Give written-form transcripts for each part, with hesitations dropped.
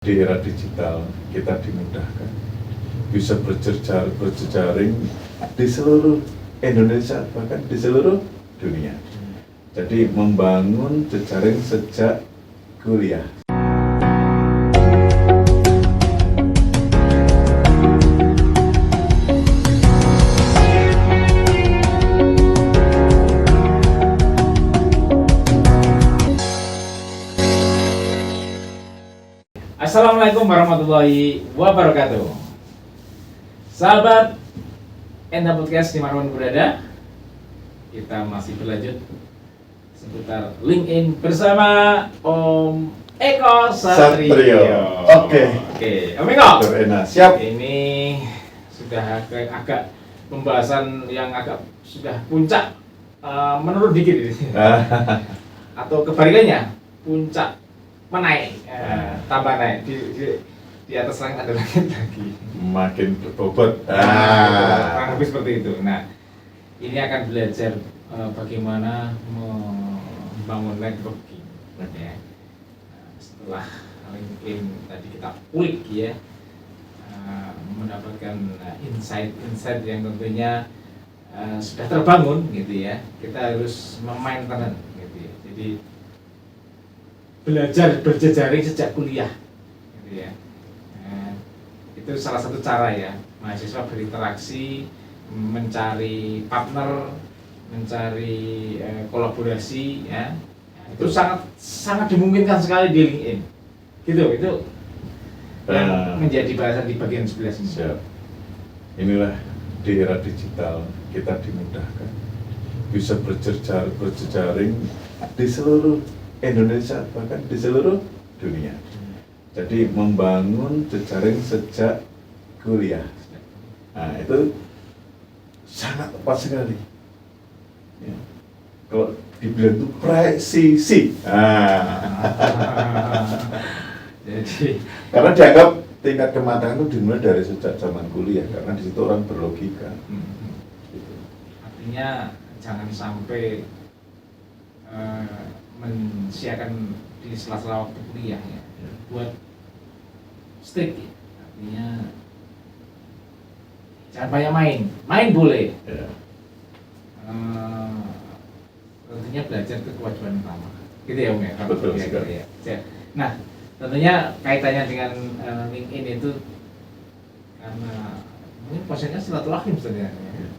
Di era digital kita dimudahkan bisa berjejaring di seluruh Indonesia, bahkan di seluruh dunia. Jadi membangun jejaring sejak kuliah. Assalamualaikum warahmatullahi wabarakatuh. Sahabat Enda Podcast dimanapun berada, kita masih berlanjut seputar LinkedIn bersama Om Eko Satrio. Oke, Om Eko. Dr. Ena, siap. Ini sudah agak pembahasan yang agak sudah puncak, menurun dikit ini. Atau kebalikannya, puncak menaik, tambah naik di atas langit ada langit lagi. Makin berbobot. Kurang lebih seperti itu. Nah, ini akan belajar bagaimana membangun networking. Ya. Setelah LinkedIn tadi kita ulik ya, mendapatkan insight yang tentunya sudah terbangun gitu ya. Kita harus memainten gitu ya. Jadi belajar berjejaring sejak kuliah gitu ya. Itu salah satu cara ya mahasiswa berinteraksi, mencari partner, mencari kolaborasi ya. Itu sangat dimungkinkan sekali di LinkedIn gitu. Itu yang menjadi bahasan di bagian sebelah sini. Siap. Inilah di era digital kita dimudahkan bisa berjejaring di seluruh Indonesia, bahkan di seluruh dunia. Jadi membangun jejaring sejak kuliah. Nah, itu sangat tepat sekali. Ya. Kalau dibilang itu presisi. Jadi karena dianggap tingkat kematangan itu dimulai dari sejak zaman kuliah, karena di situ orang berlogika. Gitu. Artinya jangan sampai mensiakan di sela-sela waktu kuliah ya, buat strict ya. Artinya jangan banyak main boleh Ya. tentunya belajar ke kewajiban utama gitu ya Om ya. Betul sekali. Ya. Nah, tentunya kaitannya dengan LinkedIn itu karena mungkin konsepnya silaturahim sebenarnya ya.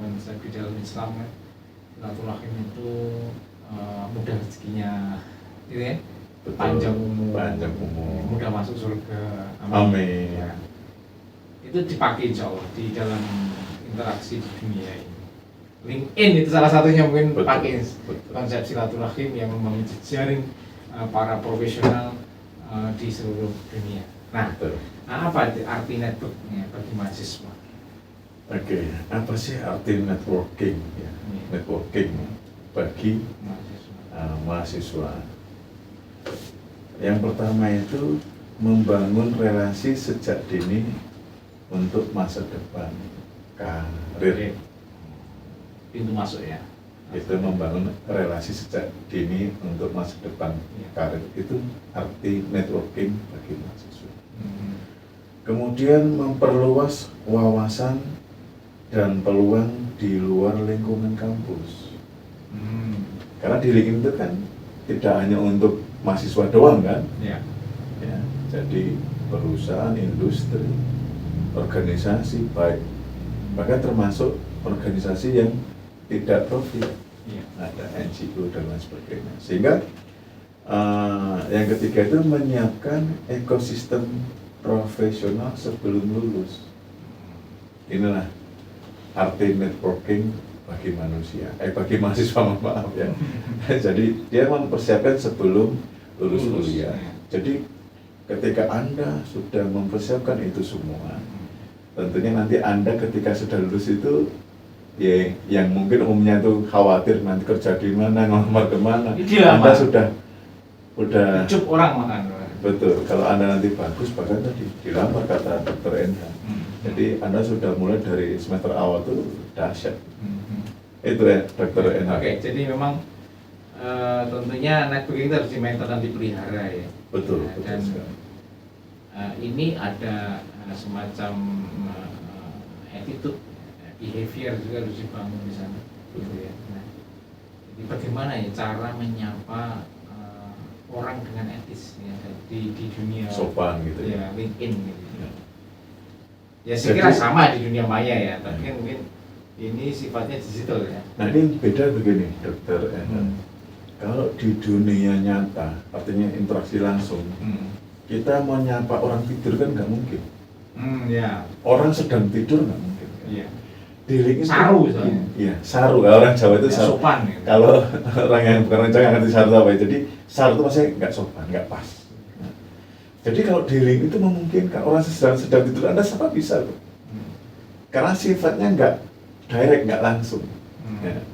Konsep di dalam Islam kan silaturahim itu mudah rezekinya gitu ya. Betul. Panjang umur, mudah masuk surga, Amin. ya. Itu dipakai insya Allah di dalam interaksi di dunia ini. LinkedIn itu salah satunya mungkin pakai konsep silaturahim yang membangun jejaring para profesional di seluruh dunia. Nah, apa arti networknya bagi mahasiswa? Oke, apa sih arti networking? Ya. Networking bagi mahasiswa. Yang pertama itu membangun relasi sejak dini untuk masa depan karir. Pintu masuk ya. Itu membangun relasi sejak dini untuk masa depan karir. Itu arti networking bagi mahasiswa. Kemudian memperluas wawasan dan peluang di luar lingkungan kampus. Karena di LinkedIn itu kan tidak hanya untuk mahasiswa doang kan? Ya. Ya, jadi perusahaan, industri, organisasi baik, bahkan termasuk organisasi yang tidak profit, ada NGO dan lain sebagainya. Sehingga yang ketiga itu menyiapkan ekosistem profesional sebelum lulus. Inilah arti networking bagi manusia, bagi mahasiswa, maaf ya. Jadi dia mempersiapkan sebelum lulus kuliah. Jadi ketika Anda sudah mempersiapkan itu semua, tentunya nanti Anda ketika sudah lulus itu ya, yang mungkin umumnya itu khawatir nanti kerja di mana, ngelamar kemana, Anda sudah cukup orang makan. Betul, kalau Anda nanti bagus, bahkan tadi dilamar kata Dr. Enda. Jadi Anda sudah mulai dari semester awal itu dahsyat. Itu ya Dr. Enda. Oke, jadi memang tentunya networking itu harus dimaintain dan dipelihara ya. Betul, dan betul sekali. ini ada semacam attitude, behavior juga harus dibangun di sana, gitu ya. Nah, jadi bagaimana ya cara menyapa orang dengan etis ya di dunia sopan gitu ya, LinkedIn gitu. Ya saya kira sama di dunia maya ya, tapi kan mungkin ini sifatnya digital ya. Nah ini beda begini, Dokter Endang. Kalau di dunia nyata, artinya interaksi langsung, kita mau nyapa orang tidur kan nggak mungkin. Ya. Orang sedang tidur nggak mungkin. Kan? Iya. Di LinkedIn saru soalnya. Iya, saru. Orang Jawa itu ya, saru. sopan. Ya. Kalau orang yang bukan orang Jawa nggak ngerti saru apa ya. Jadi saru itu maksudnya nggak sopan, nggak pas. Nah, jadi kalau di LinkedIn itu memungkinkan orang sedang tidur Anda sapa bisa loh. Karena sifatnya nggak direct, nggak langsung. Ya.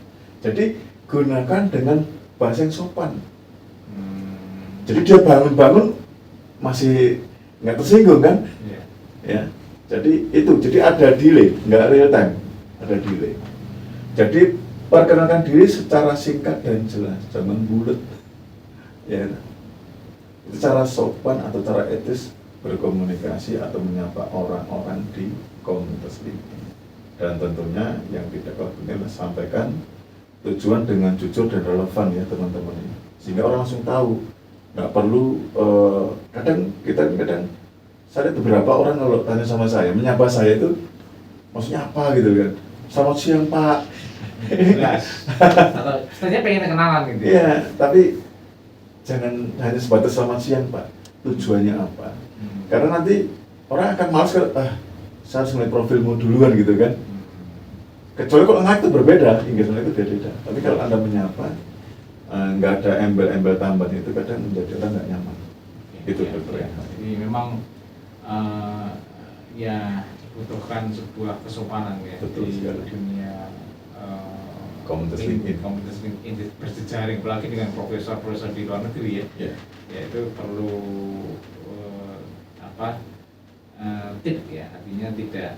Jadi gunakan dengan bahasa yang sopan. Jadi dia bangun-bangun masih nggak tersinggung kan? Yeah. Ya. Jadi itu, jadi ada delay, nggak real time, ada delay. Jadi perkenalkan diri secara singkat dan jelas, jangan bulat. Ya. Itu cara sopan atau cara etis berkomunikasi atau menyapa orang-orang di komunitas LinkedIn. Dan tentunya yang tidak kalah penting adalah sampaikan tujuan dengan jujur dan relevan ya teman-teman ini, sehingga orang langsung tahu. Nggak perlu kadang saya lihat beberapa orang kalau tanya sama saya, menyapa saya itu maksudnya apa gitu kan, selamat siang Pak. Jelas. Atau sebenarnya pengen kenalan gitu. Iya, tapi jangan hanya sebatas selamat siang Pak. Tujuannya apa? Karena nanti orang akan malas kalau saya harus melihat profilmu duluan gitu kan. Kecuali kalau anak itu berbeda, Inggrisnya itu beda. Tapi kalau Anda menyapa, nggak ada embel-embel tambahan itu kadang menjadi orang nggak nyaman. Itu ya. Jadi memang ya dibutuhkan sebuah kesopanan ya. Betul di sekali. dunia Komunitas LinkedIn berjejaring, apalagi dengan profesor-profesor di luar negeri ya. Yeah. Ya itu perlu tip ya, artinya tidak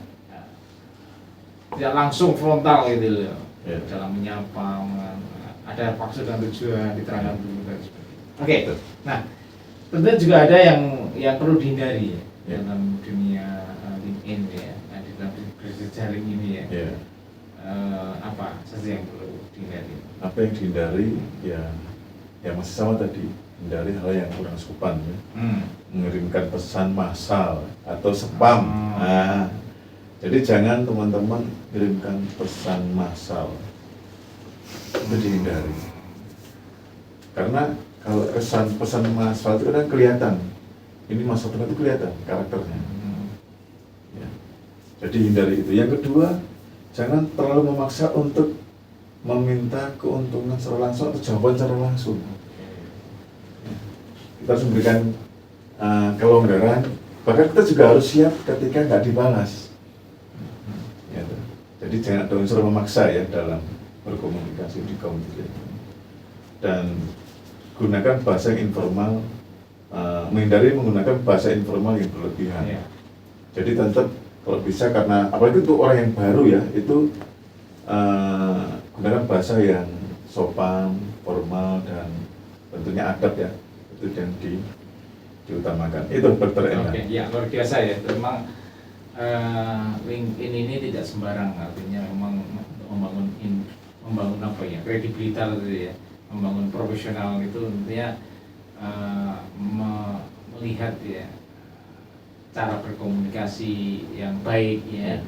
langsung frontal gitu loh. Yeah. Dalam menyapa, ada maksud dan tujuan diterangkan dulu dan sebagainya. Oke. Nah, tentu juga ada yang perlu dihindari ya, dalam dunia LinkedIn ya, di dalam berjejaring ini ya. Yeah. Apa saja yang perlu dihindari? Apa yang dihindari ya masih sama tadi, hindari hal yang kurang sopan ya. Mengirimkan pesan massal atau spam. Nah, jadi jangan teman-teman kirimkan pesan massal, itu dihindari. Karena kalau pesan massal itu kan kelihatan, ini massal itu kelihatan karakternya. Ya. Jadi hindari itu. Yang kedua, jangan terlalu memaksa untuk meminta keuntungan secara langsung atau jawaban secara langsung. Kita harus memberikan kelonggaran, bahkan kita juga harus siap ketika nggak dibalas. Ya, jadi jangan ada unsur memaksa ya dalam berkomunikasi di komunikasi. Dan gunakan bahasa yang informal, menghindari menggunakan bahasa informal yang berlebihan. Yeah. Jadi tetap kalau bisa, karena apalagi untuk orang yang baru ya, itu gunakan bahasa yang sopan, formal, dan tentunya adab ya, itu yang diutamakan. Itu Dokter Endang. Oke, ya luar biasa ya. Memang LinkedIn ini tidak sembarang, artinya memang membangun apa ya, kredibilitas itu ya, membangun profesional itu tentunya melihat ya cara berkomunikasi yang baik ya,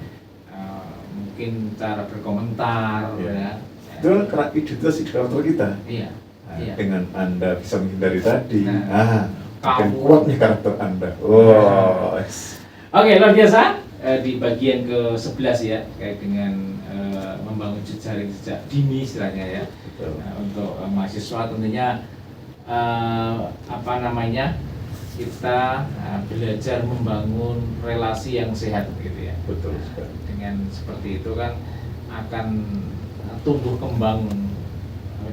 mungkin cara berkomentar ya. Itu kan karena identitas karakter kita. Iya. Nah, Iya. dengan Anda bisa menghindari tadi, makin kamu kuat nih karakter Anda. Wow. Oke, luar biasa. Di bagian ke-11 ya, kayak dengan membangun jejaring sejak dini istilahnya ya. Untuk mahasiswa tentunya kita belajar membangun relasi yang sehat gitu ya. Betul sekali. Dengan seperti itu kan akan tumbuh kembang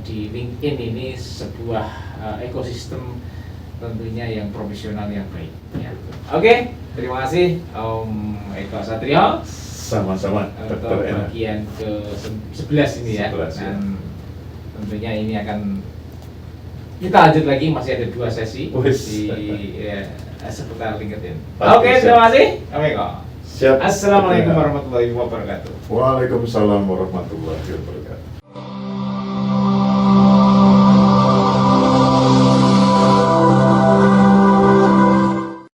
di LinkedIn ini sebuah ekosistem tentunya yang profesional yang baik ya. Oke, terima kasih Om Eko Satrio. Sama-sama Untuk bagian ke-11 ini ya. 11, Dan tentunya ini akan kita lanjut lagi, masih ada 2 sesi seputar LinkedIn. Pasti, Oke, siap. terima kasih. Oke kok. Siap. Assalamualaikum warahmatullahi wabarakatuh. Waalaikumsalam warahmatullahi wabarakatuh.